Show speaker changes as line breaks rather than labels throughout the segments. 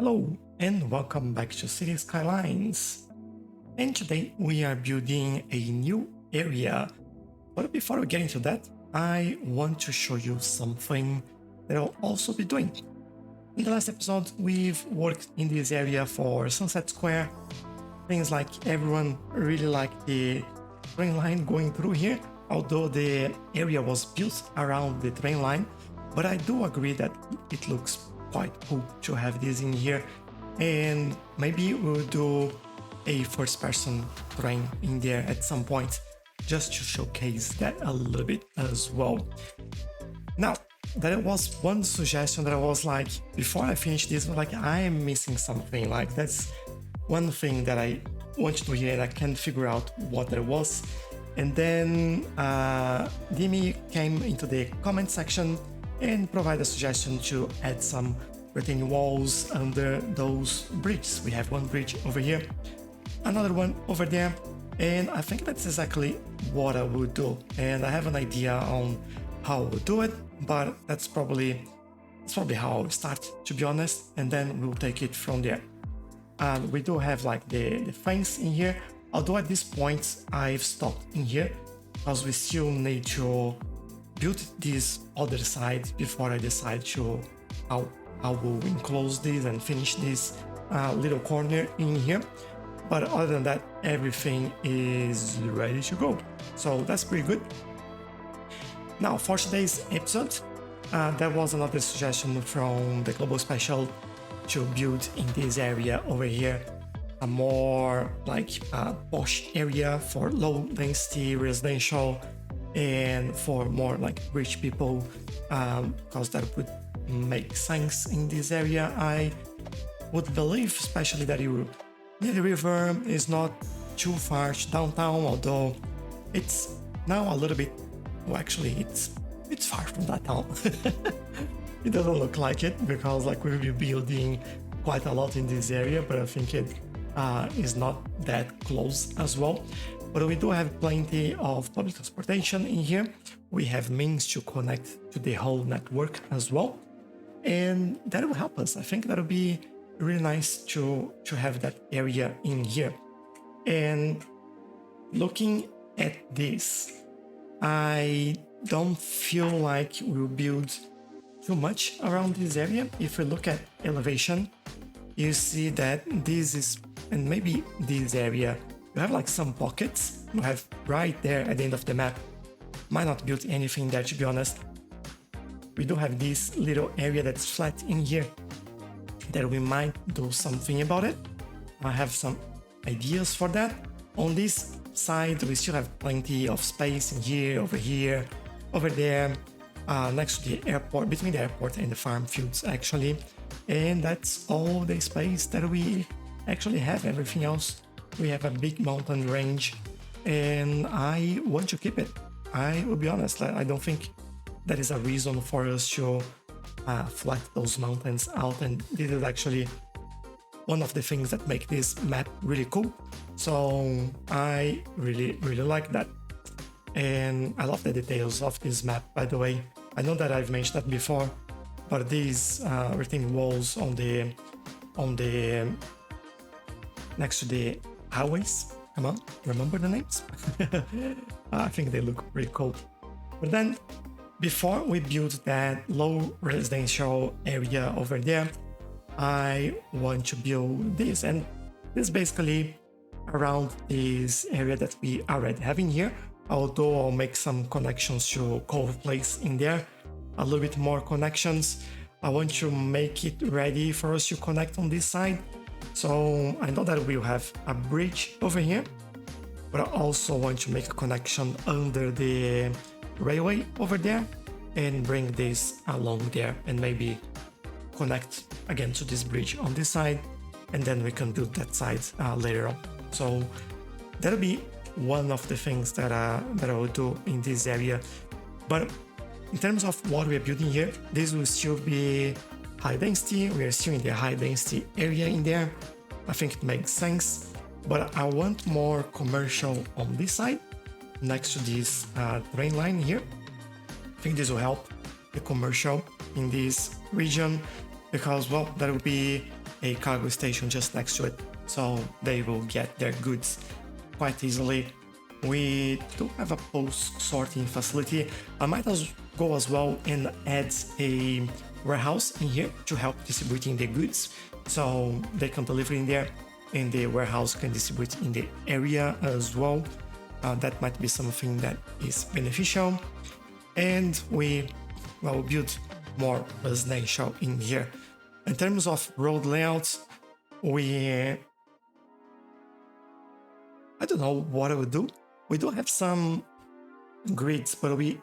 Hello and welcome back to Cities Skylines. And today we are building a new area. But before we get into that, I want to show you something that I'll also be doing. In the last episode, we've worked in this area for Sunset Square. Things like everyone really liked the train line going through here, although the area was built around the train line. But I do agree that it looks quite cool to have this in here, and maybe we'll do a first-person train in there at some point just to showcase that a little bit as well. Now, there was one suggestion that I was like, before I finish this, like I am missing something. Like that's one thing that I want to do here and I can't figure out what that was. And then Dimi came into the comment section and provide a suggestion to add some retaining walls under those bridges. We have one bridge over here, another one over there, and I think that's exactly what I would do. And I have an idea on how I would do it, but that's probably how I'll start, to be honest, and then we'll take it from there. And we do have like the fence in here, although at this point I've stopped in here because we still need to build this other side before I decide to how I will enclose this and finish this little corner in here. But other than that, everything is ready to go. So that's pretty good. Now for today's episode, there was another suggestion from the Global Special to build in this area over here a more like posh area for low density residential and for more like rich people, because that would make sense in this area. I would believe, especially that the river is not too far to downtown, although it's now a little bit, well actually it's far from that town. It doesn't look like it because like we'll be building quite a lot in this area, but I think it is not that close as well. But we do have plenty of public transportation in here. We have means to connect to the whole network as well. And that will help us. I think that would be really nice to have that area in here. And looking at this, I don't feel like we'll build too much around this area. If we look at elevation, you see that this is, and maybe this area, you have like some pockets you have right there at the end of the map. Might not build anything there, to be honest. We do have this little area that's flat in here that we might do something about it. I have some ideas for that. On this side, we still have plenty of space in here, over there, next to the airport, between the airport and the farm fields actually. And that's all the space that we actually have. Everything else, we have a big mountain range and I want to keep it. I will be honest, I don't think that is a reason for us to flat those mountains out, and this is actually one of the things that make this map really cool. So I really like that, and I love the details of this map, by the way. I know that I've mentioned that before, but these retaining walls on the next to the highways, come on, remember the names? I think they look pretty cool. But then before we build that low residential area over there, I want to build this, and this is basically around this area that we already have in here, although I'll make some connections to Cove Place in there, a little bit more connections. I want to make it ready for us to connect on this side. So I know that we'll have a bridge over here, but I also want to make a connection under the railway over there and bring this along there and maybe connect again to this bridge on this side, and then we can build that side later on. So that'll be one of the things that I will do in this area. But in terms of what we're building here, this will still be high density. We are still in the high density area in there. I think it makes sense, but I want more commercial on this side next to this train line here. I think this will help the commercial in this region because, well, that will be a cargo station just next to it, so they will get their goods quite easily. We do have a post sorting facility. I might go as well and add a warehouse in here to help distributing the goods, so they can deliver in there and the warehouse can distribute in the area as well. That might be something that is beneficial. And we will build more residential in here. In terms of road layouts, I don't know what I would do. We do have some grids, but we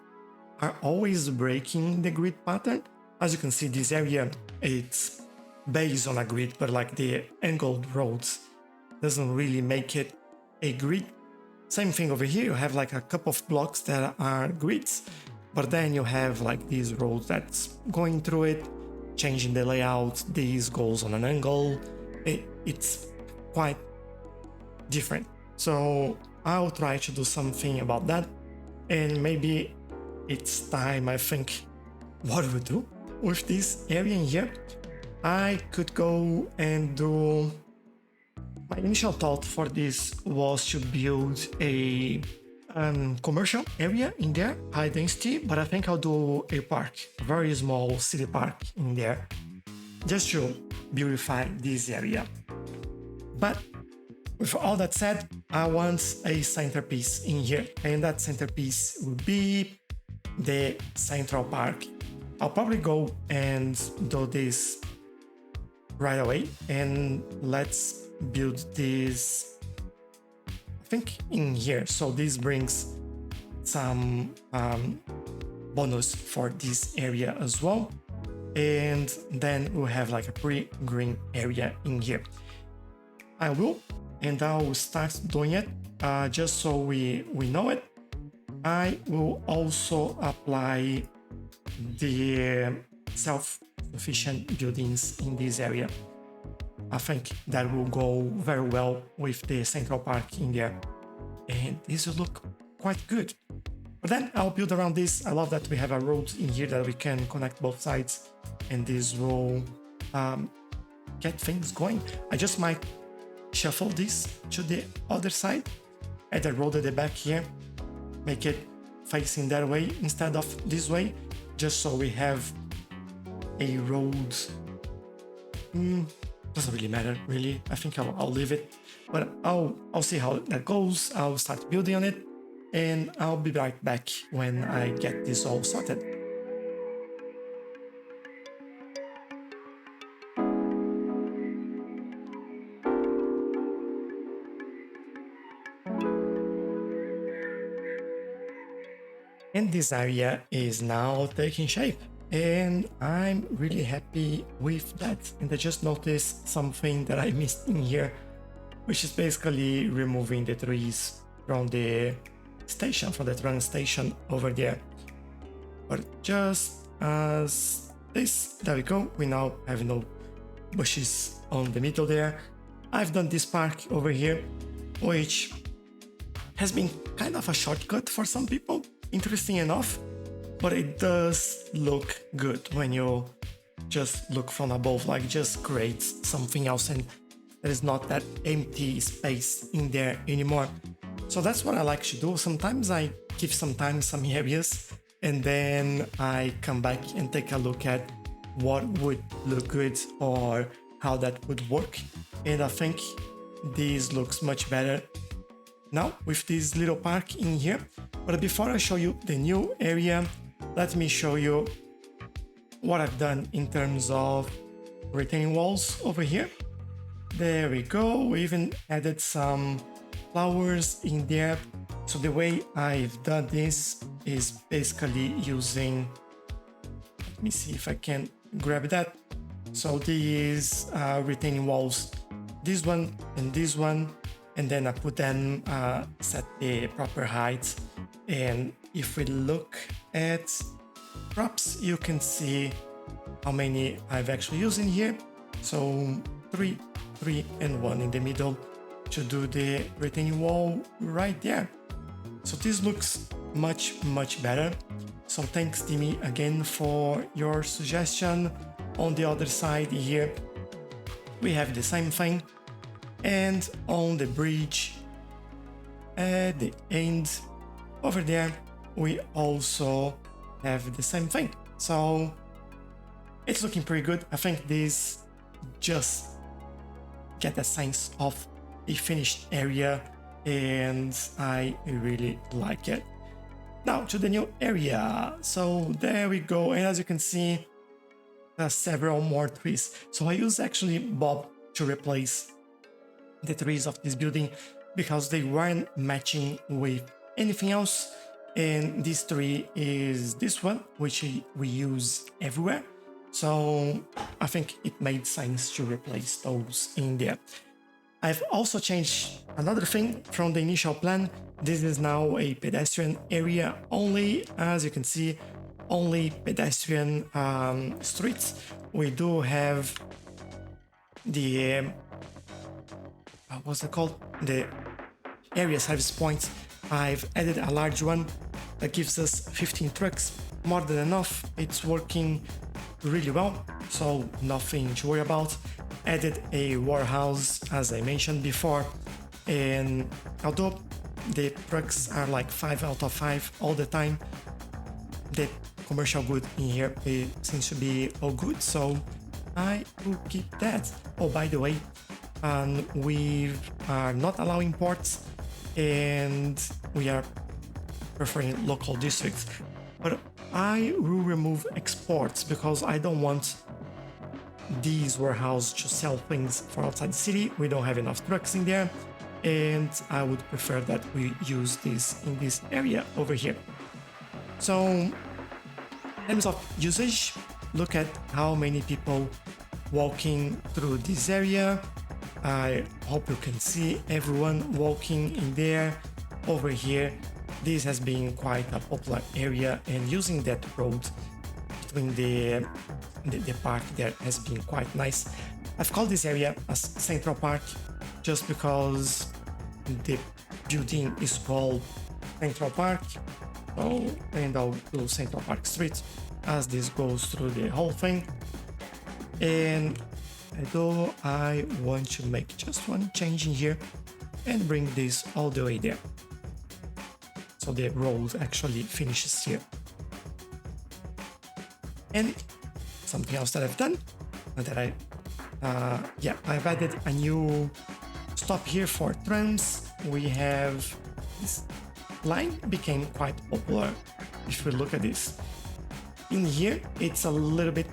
are always breaking the grid pattern. As you can see, this area, it's based on a grid, but like the angled roads doesn't really make it a grid. Same thing over here, you have like a couple of blocks that are grids, but then you have like these roads that's going through it, changing the layout. This goes on an angle. It's quite different. So I'll try to do something about that, and maybe it's time, I think, what do we do with this area in here? I could go and do... My initial thought for this was to build a commercial area in there, high density, but I think I'll do a park, a very small city park in there, just to beautify this area. But with all that said, I want a centerpiece in here, and that centerpiece would be the central park. I'll probably go and do this right away, and let's build this, I think, in here. So this brings some bonus for this area as well, and then we'll have like a pretty green area in here. I'll start doing it just so we know it. I will also apply the self-sufficient buildings in this area. I think that will go very well with the central park in there, and this will look quite good. But then I'll build around this. I love that we have a road in here that we can connect both sides, and this will get things going. I just might shuffle this to the other side, add a road at the back here, make it facing that way instead of this way, just so we have a road. Doesn't really matter, really. I think I'll leave it, but I'll see how that goes. I'll start building on it, and I'll be right back when I get this all sorted. And this area is now taking shape, and I'm really happy with that. And I just noticed something that I missed in here, which is basically removing the trees from the station, from the train station over there. But just as this, there we go, we now have no bushes on the middle there. I've done this park over here, which has been kind of a shortcut for some people, interesting enough, but it does look good when you just look from above, like just creates something else, and there is not that empty space in there anymore. So that's what I like to do. Sometimes I give some areas, and then I come back and take a look at what would look good or how that would work. And I think this looks much better now with this little park in here. But before I show you the new area, let me show you what I've done in terms of retaining walls over here. There we go. We even added some flowers in there. So the way I've done this is basically using, let me see if I can grab that. So these retaining walls, this one, and then I put them, set the proper height. And if we look at props, you can see how many I've actually used in here. So 3, and 1 in the middle to do the retaining wall right there. So this looks much better. So thanks, Timmy, again for your suggestion. On the other side here, we have the same thing. And on the bridge at the end over there, we also have the same thing. So it's looking pretty good. I think this just get a sense of a finished area, and I really like it. Now to the new area. So there we go. And as you can see, there's several more trees. So I use actually Bob to replace the trees of this building because they weren't matching with anything else. And this tree is this one, which we use everywhere. So I think it made sense to replace those in there. I've also changed another thing from the initial plan. This is now a pedestrian area only. As you can see, only pedestrian streets. We do have the what's it called? The area service points. I've added a large one that gives us 15 trucks, more than enough. It's working really well, so nothing to worry about. Added a warehouse, as I mentioned before, and although the trucks are like 5 out of 5 all the time, the commercial good in here, it seems to be all good, so I will keep that. Oh, by the way, we are not allowing ports, and we are preferring local districts, but I will remove exports because I don't want these warehouses to sell things for outside the city. We don't have enough trucks in there, and I would prefer that we use this in this area over here. So in terms of usage, look at how many people walking through this area. I hope you can see everyone walking in there. Over here, this has been quite a popular area, and using that road between the park there has been quite nice. I've called this area as Central Park just because the building is called Central Park. So, and I'll do Central Park Street as this goes through the whole thing. And although I want to make just one change in here and bring this all the way there, so the road actually finishes here. And something else that I've done, that I've added a new stop here for trams. We have this line became quite popular. If we look at this in here, it's a little bit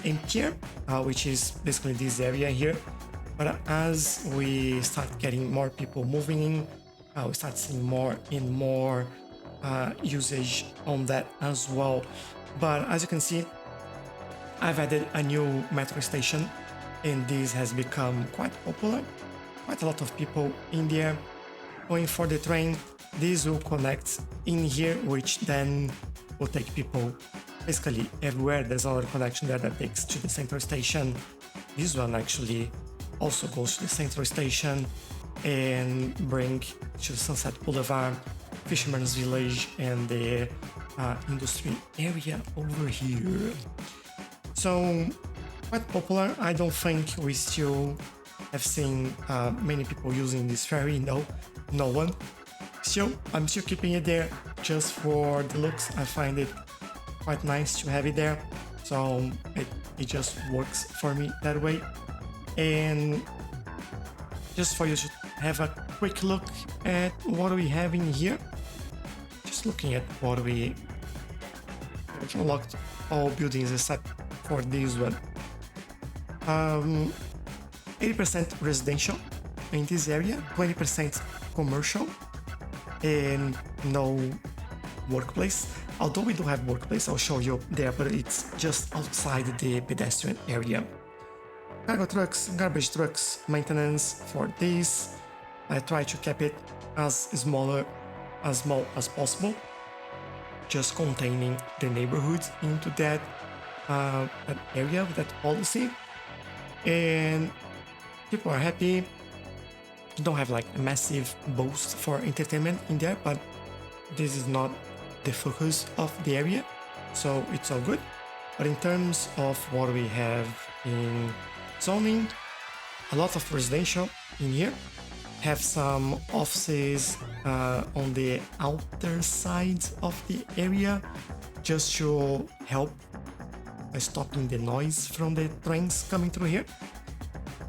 emptier, which is basically this area here. But as we start getting more people moving in, we start seeing more and more usage on that as well. But as you can see, I've added a new metro station, and this has become quite popular. Quite a lot of people in there going for the train. This will connect in here, which then will take people basically everywhere. There's another connection there that takes to the central station. This one actually also goes to the central station and bring to Sunset Boulevard, Fisherman's Village, and the industry area over here. So quite popular. I don't think we still have seen many people using this ferry. No one. Still, I'm still keeping it there just for the looks. I find it quite nice to have it there. So it just works for me that way. And just for you to have a quick look at what we have in here. Just looking at what we unlocked all buildings except for this one. 80% residential in this area, 20% commercial, and no workplace. Although we do have workplace, I'll show you there, but it's just outside the pedestrian area. Cargo trucks, garbage trucks, maintenance for this. I try to keep it as small as possible, just containing the neighborhood into that area with that policy. And people are happy. You don't have like a massive boost for entertainment in there, but this is not the focus of the area, so it's all good. But in terms of what we have in zoning, a lot of residential in here. Have some offices on the outer side of the area just to help by stopping the noise from the trains coming through here.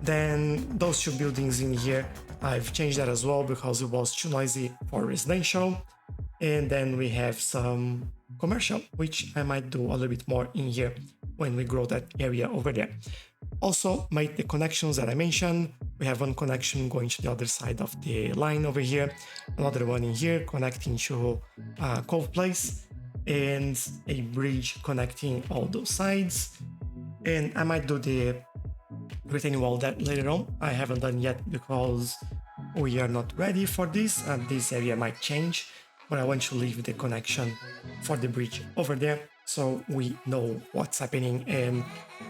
Then those two buildings in here, I've changed that as well because it was too noisy for residential. And then we have some commercial, which I might do a little bit more in here when we grow that area over there. Also made the connections that I mentioned. We have one connection going to the other side of the line over here, another one in here connecting to Cove Place, and a bridge connecting all those sides. And I might do the retaining wall that later on. I haven't done yet because we are not ready for this, and this area might change, but I want to leave the connection for the bridge over there so we know what's happening and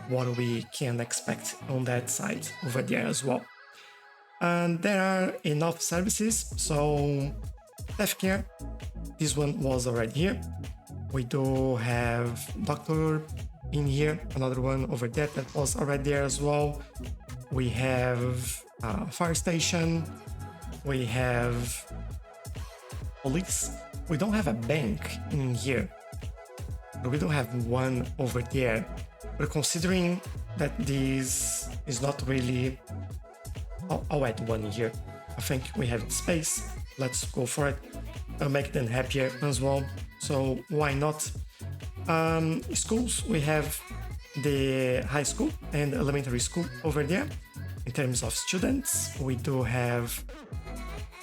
what we can expect on that side over there as well. And there are enough services, so death care, this one was already here. We do have doctor in here, another one over there that was already there as well. We have fire station, we have police. We don't have a bank in here, but we don't have one over there. But considering that this is not really, I'll add one in here. I think we have space. Let's go for it. I'll make them happier as well. So why not? Schools, we have the high school and elementary school over there. In terms of students, we do have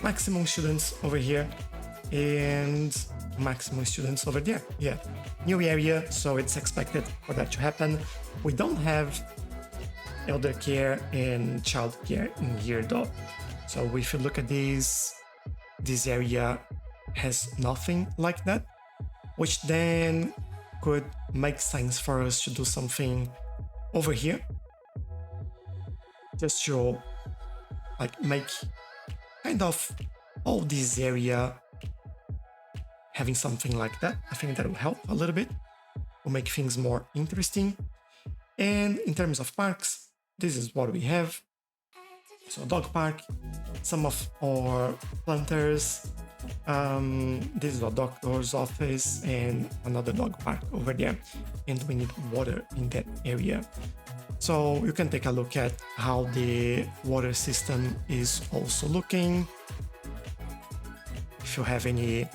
maximum students over here and maximum students over there. Yeah, new area, so it's expected for that to happen. We don't have elder care and child care in here though. So if you look at this area has nothing like that, which then could make sense for us to do something over here, just to like make kind of all this area having something like that. I think that will help a little bit, will make things more interesting. And in terms of parks, this is what we have. So dog park, some of our planters, this is our doctor's office and another dog park over there, and we need water in that area. So you can take a look at how the water system is also looking. If you have any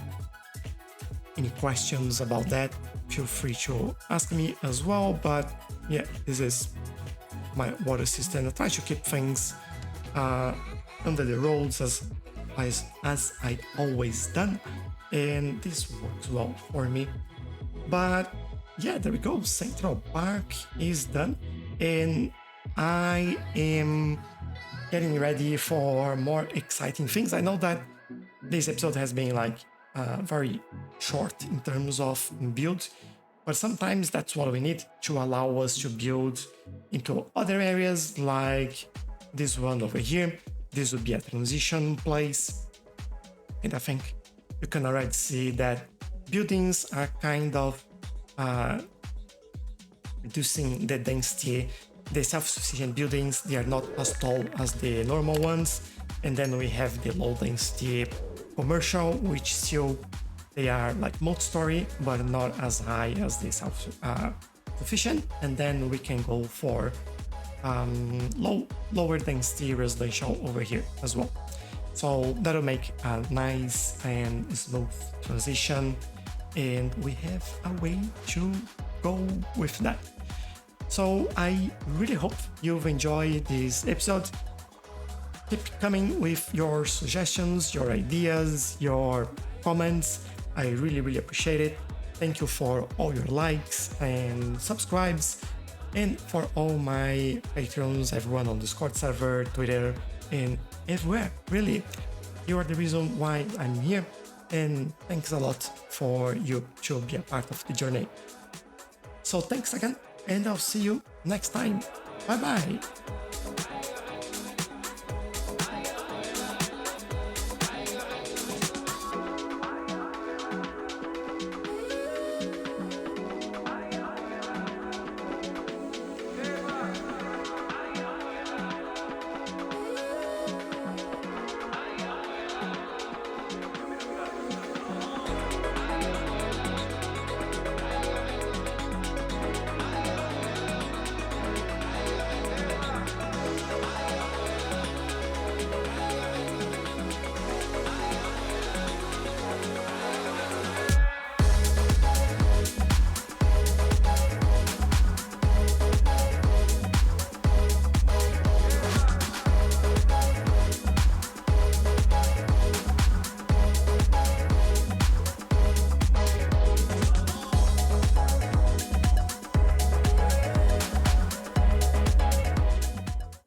questions about that, feel free to ask me as well. But yeah, this is my water system. I try to keep things under the roads as I always done, and this works well for me. But yeah, there we go. Central Park is done, and I am getting ready for more exciting things. I know that this episode has been like very short in terms of build, but sometimes that's what we need to allow us to build into other areas like this one over here. This would be a transition place, and I think you can already see that buildings are kind of reducing the density. The self-sufficient buildings, they are not as tall as the normal ones, and then we have the low density commercial, which still they are like multi-story but not as high as the self-sufficient, and then we can go for lower density residential over here as well. So that'll make a nice and smooth transition, and we have a way to go with that. So I really hope you've enjoyed this episode. Keep coming with your suggestions, your ideas, your comments. I really appreciate it. Thank you for all your likes and subscribes, and for all my patrons, everyone on Discord server, Twitter, and everywhere. Really, you are the reason why I'm here, and thanks a lot for you to be a part of the journey. So thanks again, and I'll see you next time. Bye bye.